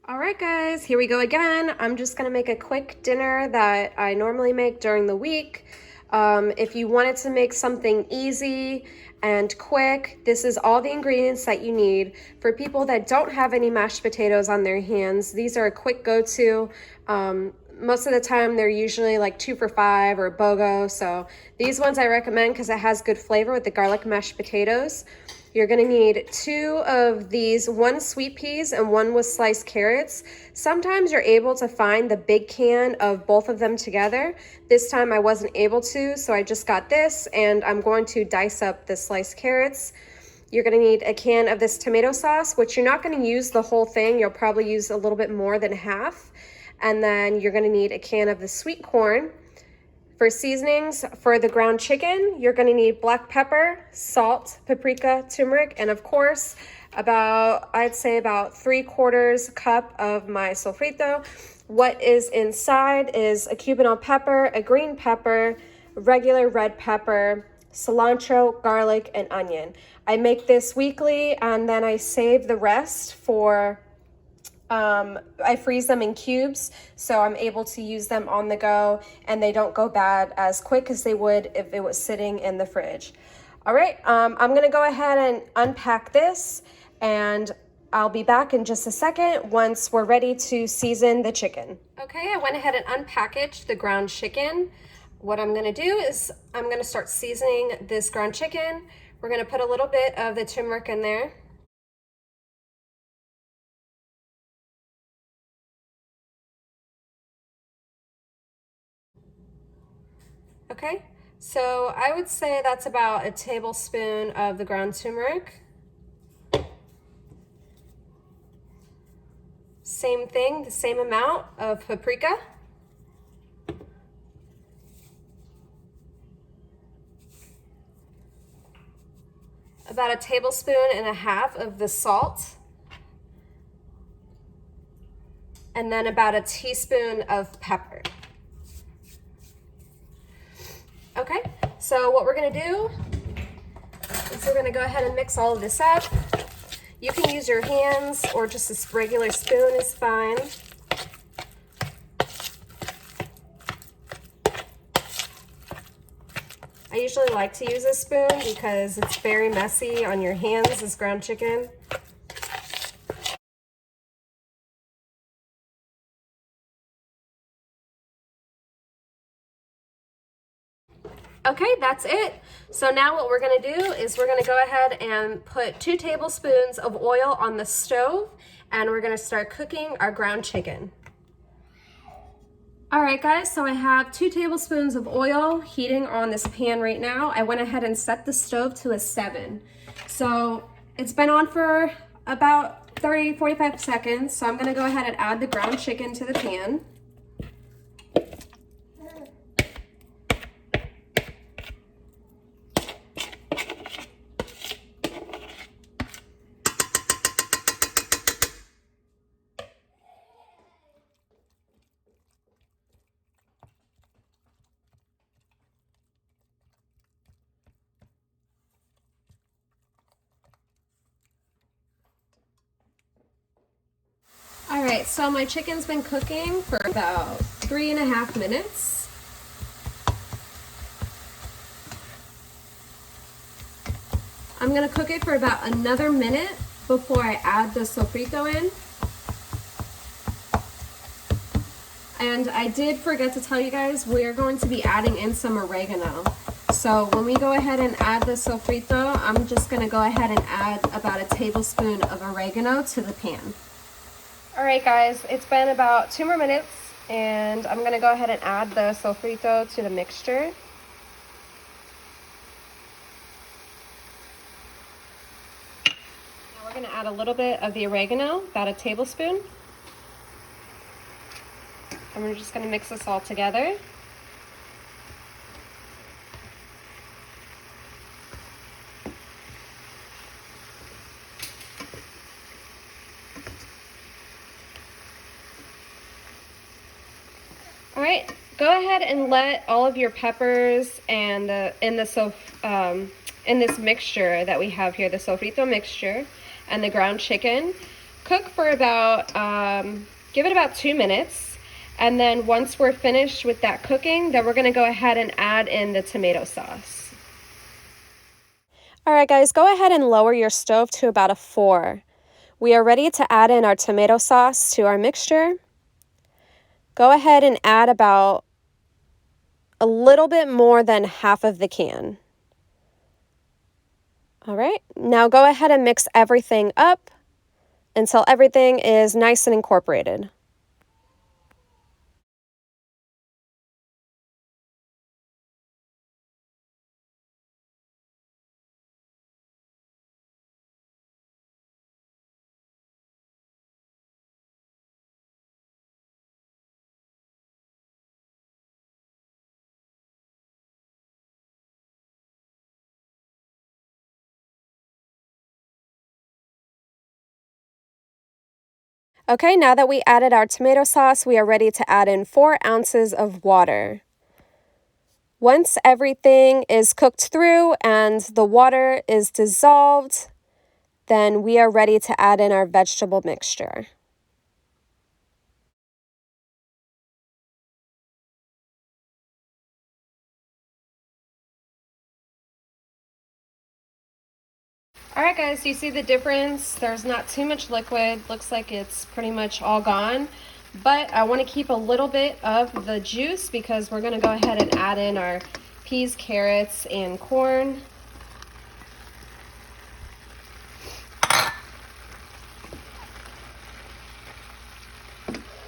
All right, guys, here we go again. I'm just gonna make a quick dinner that I normally make during the week. If you wanted to make something easy and quick, this is all the ingredients that you need. For people that don't have any mashed potatoes on their hands, these are a quick go-to. Most of the time they're usually like 2 for $5 or BOGO. So these ones I recommend because it has good flavor with the garlic mashed potatoes. You're gonna need 2 of these, 1 sweet peas and 1 with sliced carrots. Sometimes you're able to find the big can of both of them together. This time I wasn't able to, so I just got this, and I'm going to dice up the sliced carrots. You're gonna need a can of this tomato sauce, which you're not gonna use the whole thing. You'll probably use a little bit more than half. And then you're gonna need a can of the sweet corn. For seasonings, for the ground chicken, you're gonna need black pepper, salt, paprika, turmeric, and of course, I'd say about 3/4 cup of my sofrito. What is inside is a cubanelle pepper, a green pepper, regular red pepper, cilantro, garlic, and onion. I make this weekly and then I save the rest for I freeze them in cubes, so I'm able to use them on the go, and they don't go bad as quick as they would if it was sitting in the fridge. All right, I'm gonna go ahead and unpack this, and I'll be back in just a second once we're ready to season the chicken. Okay, I went ahead and unpackaged the ground chicken. What I'm gonna do is I'm gonna start seasoning this ground chicken. We're gonna put a little bit of the turmeric in there. Okay, so I would say that's about a tablespoon of the ground turmeric. Same thing, the same amount of paprika. About a tablespoon and a half of the salt. And then about a teaspoon of pepper. Okay, so what we're gonna do is we're gonna go ahead and mix all of this up. You can use your hands or just a regular spoon is fine. I usually like to use a spoon because it's very messy on your hands, this ground chicken. Okay, that's it. So now what we're gonna do is we're gonna go ahead and put 2 tablespoons of oil on the stove, and we're gonna start cooking our ground chicken. All right, guys, so I have 2 tablespoons of oil heating on this pan right now. I went ahead and set the stove to a 7. So it's been on for about 30-45 seconds. So I'm gonna go ahead and add the ground chicken to the pan. All right, so my chicken's been cooking for about 3.5 minutes. I'm gonna cook it for about another minute before I add the sofrito in. And I did forget to tell you guys, we're going to be adding in some oregano. So when we go ahead and add the sofrito, I'm just gonna go ahead and add about a tablespoon of oregano to the pan. All right, guys, it's been about 2 more minutes, and I'm gonna go ahead and add the sofrito to the mixture. Now we're gonna add a little bit of the oregano, about a tablespoon. And we're just gonna mix this all together. All right, go ahead and let all of your peppers and in this mixture that we have here, the sofrito mixture and the ground chicken, cook for about, give it about 2 minutes. And then once we're finished with that cooking, then we're gonna go ahead and add in the tomato sauce. All right, guys, go ahead and lower your stove to about a 4. We are ready to add in our tomato sauce to our mixture. Go ahead and add about a little bit more than half of the can. All right, now go ahead and mix everything up until everything is nice and incorporated. Okay, now that we added our tomato sauce, we are ready to add in 4 ounces of water. Once everything is cooked through and the water is dissolved, then we are ready to add in our vegetable mixture. All right, guys, do you see the difference? There's not too much liquid. Looks like it's pretty much all gone. But I want to keep a little bit of the juice because we're going to go ahead and add in our peas, carrots, and corn.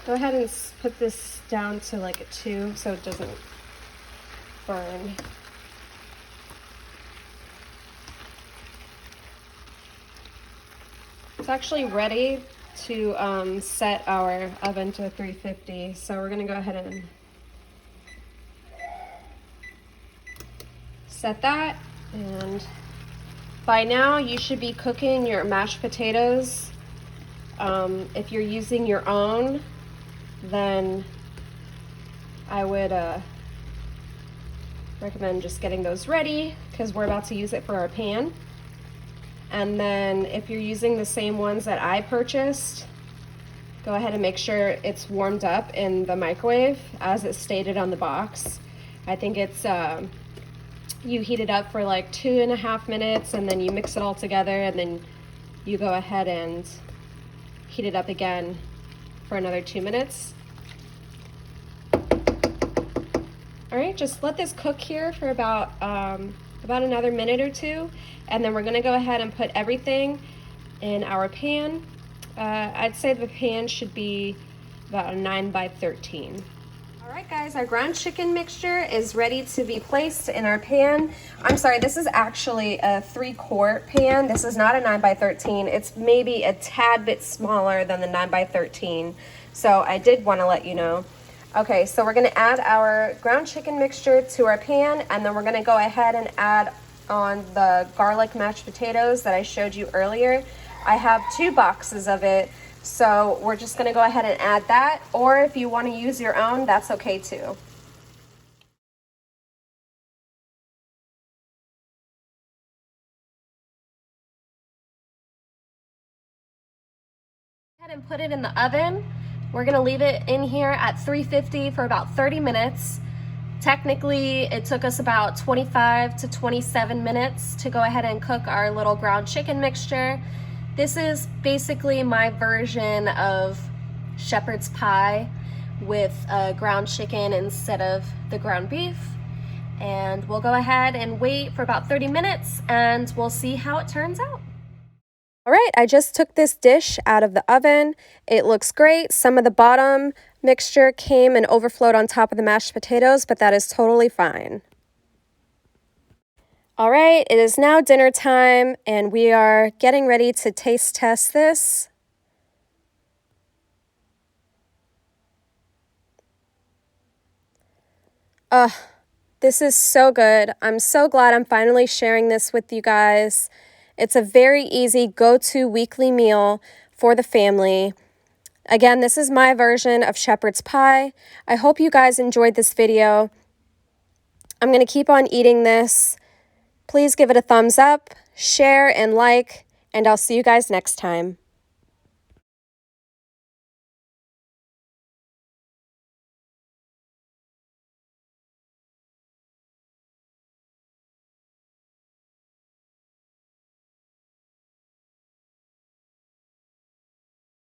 Go ahead and put this down to like a 2 so it doesn't burn. It's actually ready to set our oven to 350, so we're gonna go ahead and set that. And by now you should be cooking your mashed potatoes. If you're using your own, then I would recommend just getting those ready because we're about to use it for our pan. And then if you're using the same ones that I purchased, go ahead and make sure it's warmed up in the microwave as it's stated on the box. I think it's, you heat it up for like 2.5 minutes and then you mix it all together and then you go ahead and heat it up again for another 2 minutes. All right, just let this cook here for about another minute or 2, and then we're gonna go ahead and put everything in our pan. I'd say the pan should be about a 9 by 13. All right, guys, our ground chicken mixture is ready to be placed in our pan. I'm sorry, this is actually a 3-quart pan. This is not a 9 by 13. It's maybe a tad bit smaller than the 9 by 13. So I did want to let you know. Okay, so we're gonna add our ground chicken mixture to our pan, and then we're gonna go ahead and add on the garlic mashed potatoes that I showed you earlier. I have 2 boxes of it, so we're just gonna go ahead and add that, or if you wanna use your own, that's okay too. Go ahead and put it in the oven. We're gonna leave it in here at 350 for about 30 minutes. Technically, it took us about 25 to 27 minutes to go ahead and cook our little ground chicken mixture. This is basically my version of shepherd's pie with ground chicken instead of the ground beef. And we'll go ahead and wait for about 30 minutes and we'll see how it turns out. All right, I just took this dish out of the oven. It looks great. Some of the bottom mixture came and overflowed on top of the mashed potatoes, but that is totally fine. All right, it is now dinner time, and we are getting ready to taste test this. This is so good. I'm so glad I'm finally sharing this with you guys. It's a very easy go-to weekly meal for the family. Again, this is my version of shepherd's pie. I hope you guys enjoyed this video. I'm going to keep on eating this. Please give it a thumbs up, share, and like, and I'll see you guys next time.